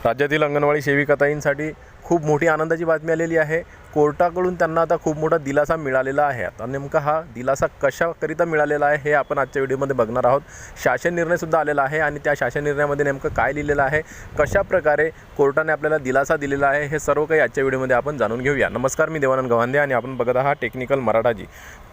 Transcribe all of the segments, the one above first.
राज्यातील अंगणवाडी सेविकाताईंसाठी खूप मोठी आनंदाची बातमी आलेली आहे। कोर्टाकडून त्यांना आता खूप मोठा दिलासा मिळालेला आहे। आता नेमका हा दिलासा कशाकरिता मिळालेला आहे हे आपण आजच्या व्हिडिओमध्ये बघणार आहोत। शासन निर्णय सुद्धा आलेला आहे आणि त्या शासन निर्णयामध्ये नेमकं काय लिहिलेलं आहे, कशा प्रकारे कोर्टाने आपल्याला दिलासा दिलेला आहे, हे सर्व काही आजच्या व्हिडिओमध्ये आपण जाणून घेऊया। नमस्कार, मी देवानंद गव्हांदे आणि आपण बघत आहात टेक्निकल मराठाजी।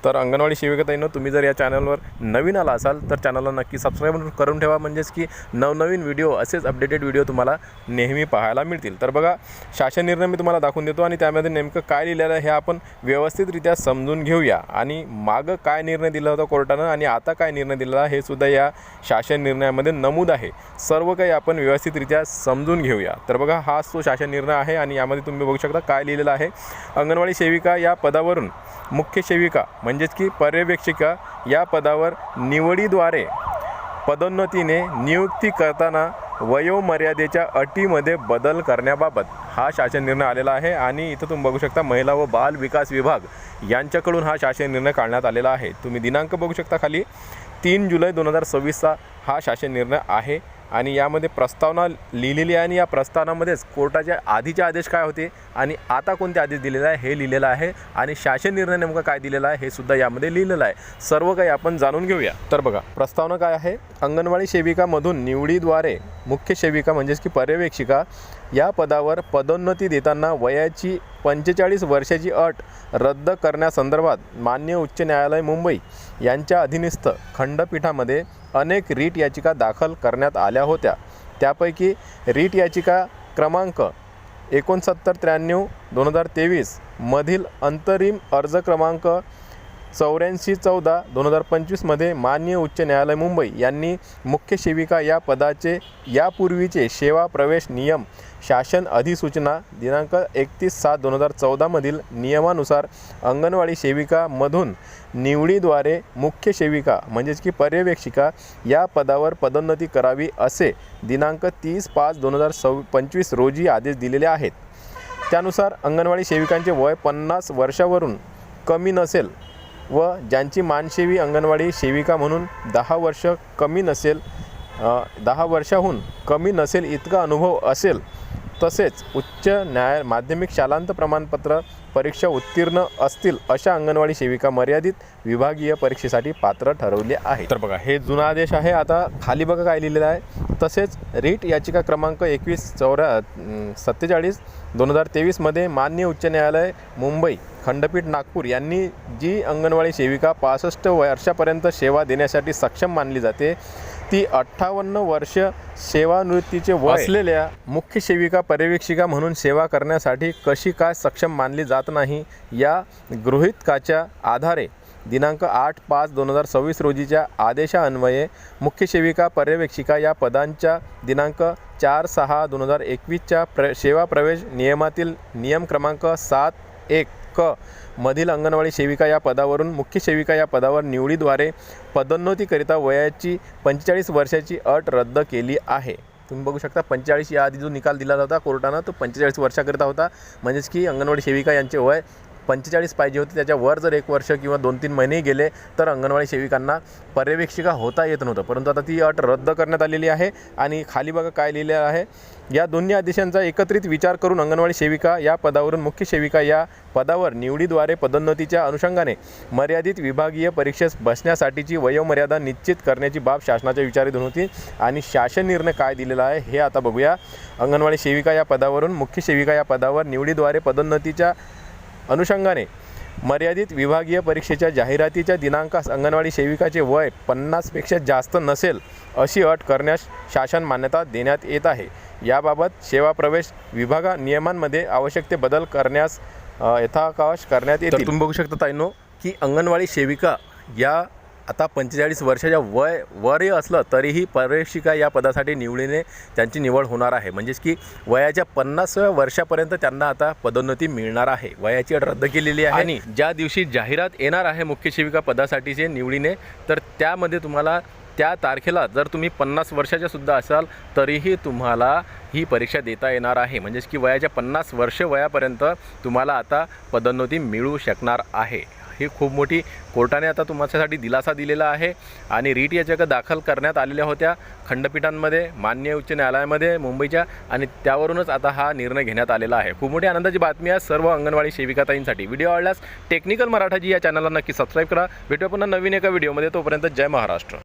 तर अंगणवाडी सेविकाताईंनो, तुम्ही जर या चॅनलवर नवीन आला असाल तर चॅनलला नक्की सबस्क्राइब करून ठेवा, म्हणजेच की नवनवीन व्हिडिओ असेच अपडेटेड व्हिडिओ तुम्हाला नेहमी पाहायला मिळतील। तर बघा, शासन निर्णय मी तुम्हाला दाखवून देतो आणि त्यामध्ये नेमकं काय लिहिलेलं आहे हे आपण व्यवस्थितरित्या समजून घेऊया आणि मागं काय निर्णय दिला होता कोर्टानं आणि आता काय निर्णय दिला हे सुद्धा या शासन निर्णयामध्ये नमूद आहे। सर्व काही आपण व्यवस्थितरित्या समजून घेऊया। तर बघा, हाच तो शासन निर्णय आहे आणि यामध्ये तुम्ही बघू शकता काय लिहिलेलं आहे। अंगणवाडी सेविका या पदावरून मुख्य सेविका म्हणजेच की पर्यवेक्षिका या पदावर निवडीद्वारे पदोन्नतीने नियुक्ती करताना वयोमर्यादेच्या अटीमध्ये बदल करण्याबाबत हा शासन निर्णय आलेला आहे। आणि इथं तुम्ही बघू शकता महिला व बाल विकास विभाग यांच्याकडून हा शासन निर्णय काढण्यात आलेला आहे। तुम्ही दिनांक बघू शकता खाली 3 जुलै 2026चा हा शासन निर्णय आहे आणि यामध्ये प्रस्तावना लिहिलेली आहे आणि या प्रस्तावनामध्येच कोर्टाचे आधीचे आदेश काय होते आणि आता कोणते आदेश दिलेले आहे हे लिहिलेलं आहे आणि शासन निर्णय नेमका काय दिलेला आहे हे सुद्धा यामध्ये लिहिलेलं आहे। सर्व काही आपण जाणून घेऊया। तर बघा, प्रस्तावना काय आहे। अंगणवाडी सेविकामधून निवडीद्वारे मुख्य सेविका म्हणजेच की पर्यवेक्षिका या पदावर पदोन्नती देताना वयाची 45 वर्षाची अट रद्द करण्यासंदर्भात माननीय उच्च न्यायालय मुंबई यांच्या अधीनस्थ खंडपीठामध्ये अनेक रीट याचिका दाखल करण्यात आल्या होत्या। त्यापैकी रीट याचिका क्रमांक 6993/2023 मधील अंतरिम अर्ज क्रमांक 8414/2025 मध्ये माननीय उच्च न्यायालय मुंबई यांनी मुख्य सेविका या पदाचे यापूर्वीचे सेवा प्रवेश नियम शासन अधिसूचना दिनांक 31/7/2014 मधील नियमानुसार अंगणवाडी सेविका मधून निवडीद्वारे मुख्य सेविका म्हणजेच की पर्यवेक्षिका या पदावर पदोन्नती करावी असे दिनांक 30/5/2025 रोजी आदेश दिलेले आहेत। त्यानुसार अंगणवाडी सेविकांचे वय 50 वर्षावरून कमी नसेल व ज्यांची मानसेवी अंगणवाडी सेविका म्हणून 10 वर्ष कमी नसेल 10 वर्षाहून कमी नसेल इतका अनुभव असेल, तसेच उच्च न्याय माध्यमिक शालांत प्रमाणपत्र परीक्षा उत्तीर्ण असतील अशा अंगणवाडी सेविका मर्यादित विभागीय परीक्षेसाठी पात्र ठरवले आहे। तर बघा, हे जुना आदेश आहे। आता खाली बघा काय लिहिलेलं आहे। तसेच रीट याचिका क्रमांक 2147/2023 मध्ये माननीय उच्च न्यायालय मुंबई खंडपीठ नागपूर यांनी जी अंगणवाडी सेविका 65 वर्षापर्यंत सेवा देण्यासाठी सक्षम मानली जाते ती 58 वर्ष सेवानिवृत्तीचे वय असलेल्या मुख्य सेविका पर्यवेक्षिका म्हणून सेवा करण्यासाठी कशी काय सक्षम मानली जात नाही, या गृहीतकाच्या आधारे दिनांक 8/5/2026 रोजीच्या आदेशान्वये मुख्य सेविका पर्यवेक्षिका या पदांच्या दिनांक 4/6/2021च्या सेवा प्रवेश नियमातील नियम क्रमांक 7(1) क मधील अंगणवाडी सेविका या पदावरून मुख्य सेविका या पदावर निवडीद्वारे पदोन्नतीकरिता वयाची 45 वर्षाची अट रद्द केली आहे। तुम्ही बघू शकता 45 या आधी जो निकाल दिला होता कोर्टानं तो 45 वर्षाकरिता होता, म्हणजेच की अंगणवाडी सेविका यांचे वय 45 पाहिजे होते। त्याच्यावर जर 1 वर्ष किंवा 2-3 महिने गेले तर अंगणवाडी सेविकांना पर्यवेक्षिका होता येत नव्हतं, परंतु आता ती अट रद्द करण्यात आलेली आहे। आणि खाली बघा काय लिहिलेलं आहे। या दोन्ही आदेशांचा एकत्रित विचार करून अंगणवाडी सेविका या पदावरून मुख्य सेविका या पदावर निवडीद्वारे पदोन्नतीच्या अनुषंगाने मर्यादित विभागीय परीक्षेस बसण्यासाठीची वयोमर्यादा निश्चित करण्याची बाब शासनाच्या विचाराधीन होती आणि शासन निर्णय काय दिलेला आहे हे आता बघूया। अंगणवाडी सेविका या पदावरून मुख्य सेविका या पदावर निवडीद्वारे पदोन्नतीच्या अनुषंगाने मर्यादित विभागीय परीक्षेच्या जाहिरातीच्या दिनांकास अंगणवाडी सेविकाचे वय 50पेक्षा जास्त नसेल अशी अट करण्यास शासन मान्यता देण्यात येत आहे। याबाबत सेवा प्रवेश विभागा नियमांमध्ये आवश्यक ते बदल करण्यास यथावकाश करण्यात येतील। तुम्ही बघू शकता ताईंनो की अंगणवाडी सेविका या आता 45 वर्षाच्या वय असलं तरीही पर्यवेक्षिका या पदासाठी निवडीने त्यांची निवड होणार आहे, म्हणजेच की वयाच्या 50व्या वर्षापर्यंत त्यांना आता पदोन्नती मिळणार आहे। वयाची अट रद्द केलेली आहे आणि ज्या दिवशी जाहिरात येणार आहे मुख्य सेविका पदासाठीचे निवडीने, तर त्यामध्ये तुम्हाला त्या तारखेला जर तुम्ही 50 वर्षाच्या सुद्धा असाल तरीही तुम्हाला ही परीक्षा देता येणार आहे, म्हणजेच की वयाच्या 50 वर्ष वयापर्यंत तुम्हाला आता पदोन्नती मिळू शकणार आहे। ही खूप मोठी कोर्टाने आता तुमच्यासाठी दिलासा दिलेला आहे आणि रीट याचिका दाखल करण्यात आलेल्या होत्या खंडपीठांमध्ये, माननीय उच्च न्यायालयामध्ये मुंबईच्या, आणि त्यावरूनच आता हा निर्णय घेण्यात आलेला आहे. खूप मोठी आनंदाची बातमी आहे सर्व अंगणवाडी सेविकाताईंसाठी. व्हिडिओ आवडल्यास टेक्निकल मराठाजी या चॅनलला नक्की सबस्क्राईब करा. भेटूया पुन्हा नवीन एका व्हिडिओमध्ये. तोपर्यंत जय महाराष्ट्र.